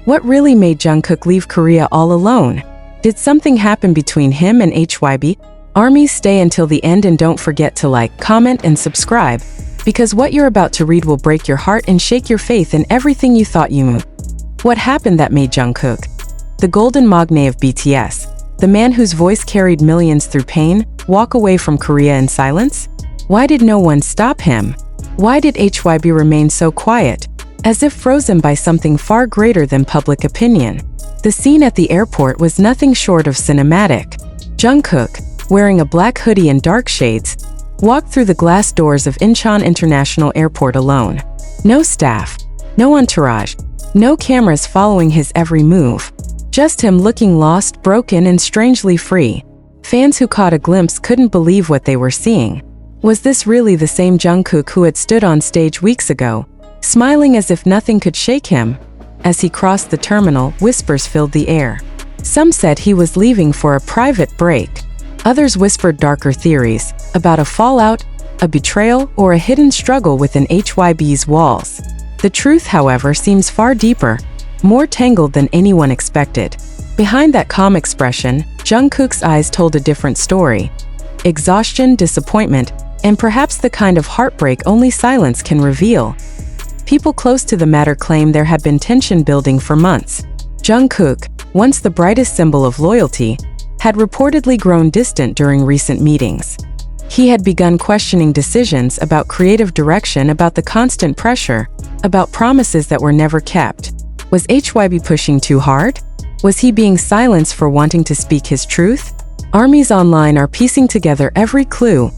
What really made Jungkook leave Korea all alone? Did something happen between him and HYBE? ARMYs, stay until the end and don't forget to like, comment, and subscribe, because what you're about to read will break your heart and shake your faith in everything you thought you knew. What happened that made Jungkook, the golden magne of BTS, the man whose voice carried millions through pain, walk away from Korea in silence? Why did no one stop him? Why did HYBE remain so quiet, as if frozen by something far greater than public opinion? The scene at the airport was nothing short of cinematic. Jungkook, wearing a black hoodie and dark shades, walked through the glass doors of Incheon International Airport alone. No staff, no entourage, no cameras following his every move. Just him looking lost, broken, and strangely free. Fans who caught a glimpse couldn't believe what they were seeing. Was this really the same Jungkook who had stood on stage weeks ago, smiling as if nothing could shake him? As he crossed the terminal, whispers filled the air. Some said he was leaving for a private break. Others whispered darker theories about a fallout, a betrayal, or a hidden struggle within HYBE's walls. The truth, however, seems far deeper, more tangled than anyone expected. Behind that calm expression, Jungkook's eyes told a different story. Exhaustion, disappointment, and perhaps the kind of heartbreak only silence can reveal. People close to the matter claim there had been tension building for months. Jungkook, once the brightest symbol of loyalty, had reportedly grown distant during recent meetings. He had begun questioning decisions about creative direction, about the constant pressure, about promises that were never kept. Was HYBE pushing too hard? Was he being silenced for wanting to speak his truth? ARMYs online are piecing together every clue,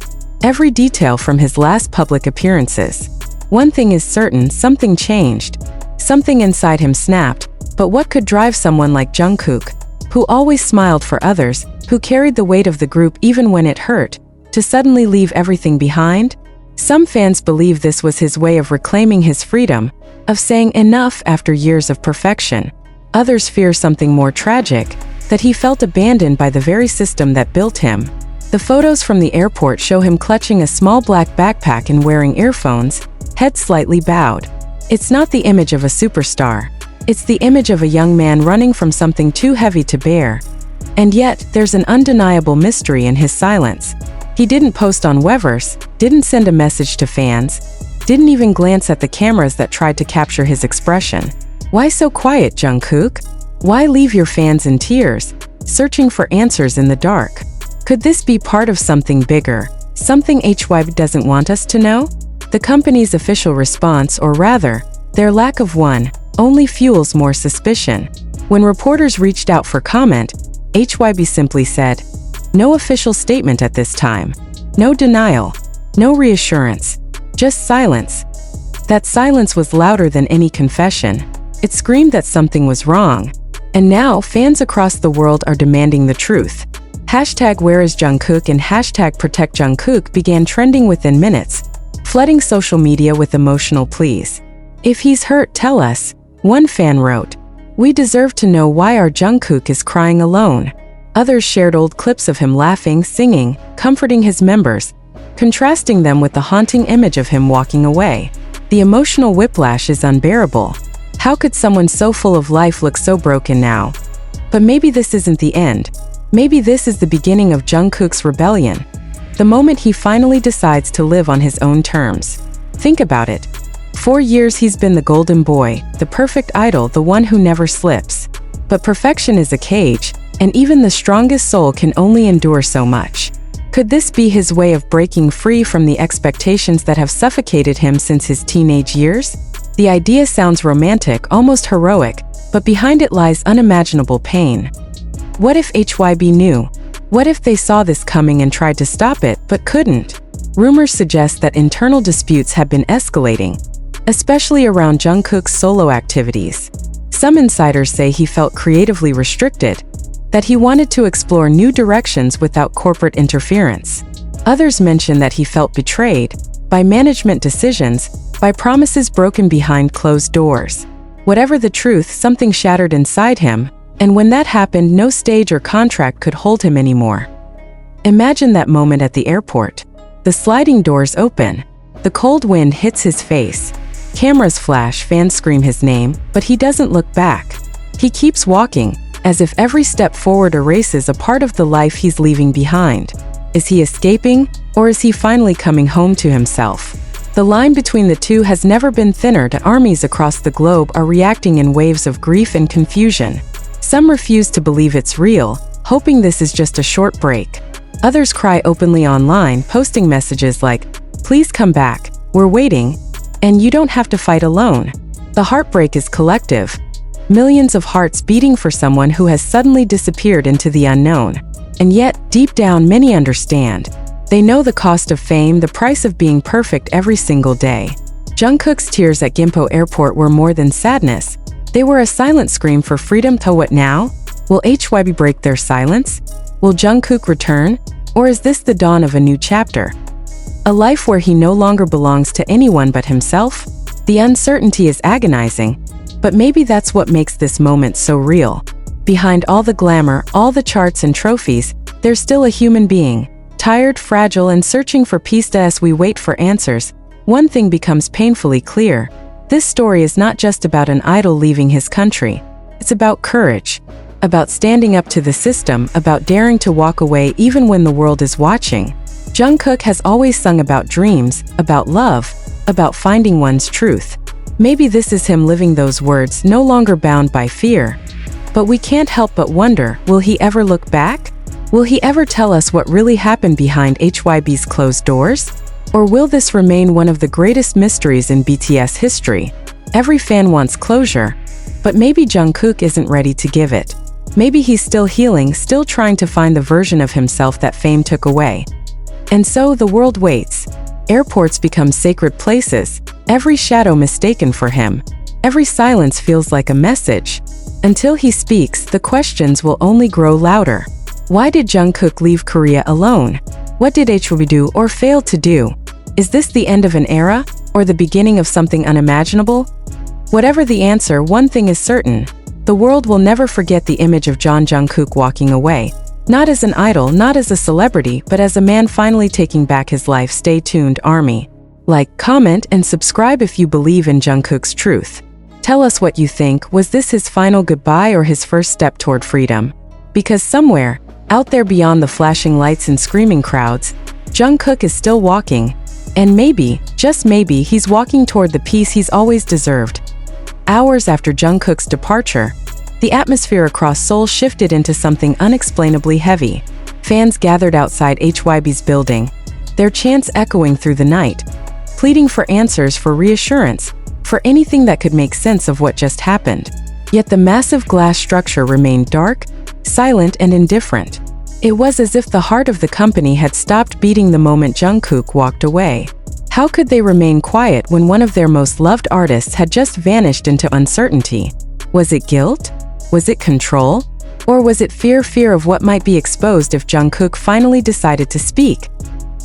every detail from his last public appearances. One thing is certain, something changed. Something inside him snapped. But what could drive someone like Jungkook, who always smiled for others, who carried the weight of the group even when it hurt, to suddenly leave everything behind? Some fans believe this was his way of reclaiming his freedom, of saying enough after years of perfection. Others fear something more tragic, that he felt abandoned by the very system that built him. The photos from the airport show him clutching a small black backpack and wearing earphones, head slightly bowed. It's not the image of a superstar. It's the image of a young man running from something too heavy to bear. And yet, there's an undeniable mystery in his silence. He didn't post on Weverse, didn't send a message to fans, didn't even glance at the cameras that tried to capture his expression. Why so quiet, Jungkook? Why leave your fans in tears, searching for answers in the dark? Could this be part of something bigger, something HYBE doesn't want us to know? The company's official response, or rather, their lack of one, only fuels more suspicion. When reporters reached out for comment, HYBE simply said, "No official statement at this time. No denial. No reassurance. Just silence." That silence was louder than any confession. It screamed that something was wrong. And now, fans across the world are demanding the truth. Hashtag Where is Jungkook and hashtag Protect Jungkook began trending within minutes, flooding social media with emotional pleas. "If he's hurt, tell us," one fan wrote. "We deserve to know why our Jungkook is crying alone." Others shared old clips of him laughing, singing, comforting his members, contrasting them with the haunting image of him walking away. The emotional whiplash is unbearable. How could someone so full of life look so broken now? But maybe this isn't the end. Maybe this is the beginning of Jungkook's rebellion. The moment he finally decides to live on his own terms. Think about it. 4 years he's been the golden boy, the perfect idol, the one who never slips. But perfection is a cage, and even the strongest soul can only endure so much. Could this be his way of breaking free from the expectations that have suffocated him since his teenage years? The idea sounds romantic, almost heroic, but behind it lies unimaginable pain. What if HYBE knew? What if they saw this coming and tried to stop it, but couldn't? Rumors suggest that internal disputes have been escalating, especially around Jungkook's solo activities. Some insiders say he felt creatively restricted, that he wanted to explore new directions without corporate interference. Others mention that he felt betrayed by management decisions, by promises broken behind closed doors. Whatever the truth, something shattered inside him, and when that happened, no stage or contract could hold him anymore. Imagine that moment at the airport. The sliding doors open. The cold wind hits his face. Cameras flash, fans scream his name, but he doesn't look back. He keeps walking, as if every step forward erases a part of the life he's leaving behind. Is he escaping, or is he finally coming home to himself? The line between the two has never been thinner. Armies across the globe are reacting in waves of grief and confusion. Some refuse to believe it's real, hoping this is just a short break. Others cry openly online, posting messages like, "Please come back, we're waiting, and you don't have to fight alone." The heartbreak is collective. Millions of hearts beating for someone who has suddenly disappeared into the unknown. And yet, deep down, many understand. They know the cost of fame, the price of being perfect every single day. Jungkook's tears at Gimpo Airport were more than sadness. They were a silent scream for freedom. To what now? Will HYBE break their silence? Will Jungkook return? Or is this the dawn of a new chapter? A life where he no longer belongs to anyone but himself? The uncertainty is agonizing, but maybe that's what makes this moment so real. Behind all the glamour, all the charts and trophies, there's still a human being. Tired, fragile, and searching for peace. As we wait for answers, one thing becomes painfully clear. This story is not just about an idol leaving his country. It's about courage, about standing up to the system, about daring to walk away even when the world is watching. Jungkook has always sung about dreams, about love, about finding one's truth. Maybe this is him living those words, no longer bound by fear. But we can't help but wonder, will he ever look back? Will he ever tell us what really happened behind HYBE's closed doors? Or will this remain one of the greatest mysteries in BTS history? Every fan wants closure, but maybe Jungkook isn't ready to give it. Maybe he's still healing, still trying to find the version of himself that fame took away. And so the world waits. Airports become sacred places, every shadow mistaken for him. Every silence feels like a message. Until he speaks, the questions will only grow louder. Why did Jungkook leave Korea alone? What did HYBE do or fail to do? Is this the end of an era, or the beginning of something unimaginable? Whatever the answer, one thing is certain. The world will never forget the image of Jungkook walking away. Not as an idol, not as a celebrity, but as a man finally taking back his life. Stay tuned, ARMY. Like, comment, and subscribe if you believe in Jungkook's truth. Tell us what you think. Was this his final goodbye or his first step toward freedom? Because somewhere, out there beyond the flashing lights and screaming crowds, Jungkook is still walking. And maybe, just maybe, he's walking toward the peace he's always deserved. Hours after Jungkook's departure, the atmosphere across Seoul shifted into something unexplainably heavy. Fans gathered outside HYBE's building, their chants echoing through the night, pleading for answers, for reassurance, for anything that could make sense of what just happened. Yet the massive glass structure remained dark, silent, and indifferent. It was as if the heart of the company had stopped beating the moment Jungkook walked away. How could they remain quiet when one of their most loved artists had just vanished into uncertainty? Was it guilt? Was it control? Or was it fear of what might be exposed if Jungkook finally decided to speak?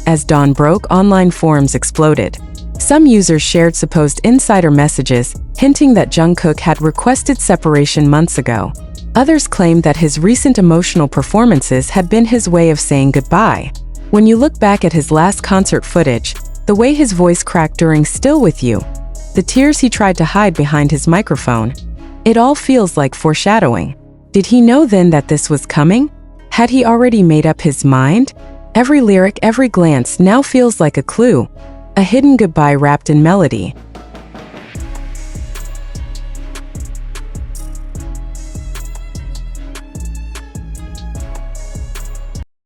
As dawn broke, online forums exploded. Some users shared supposed insider messages, hinting that Jungkook had requested separation months ago. Others claimed that his recent emotional performances had been his way of saying goodbye. When you look back at his last concert footage, the way his voice cracked during Still With You, the tears he tried to hide behind his microphone, it all feels like foreshadowing. Did he know then that this was coming? Had he already made up his mind? Every lyric, every glance now feels like a clue, a hidden goodbye wrapped in melody.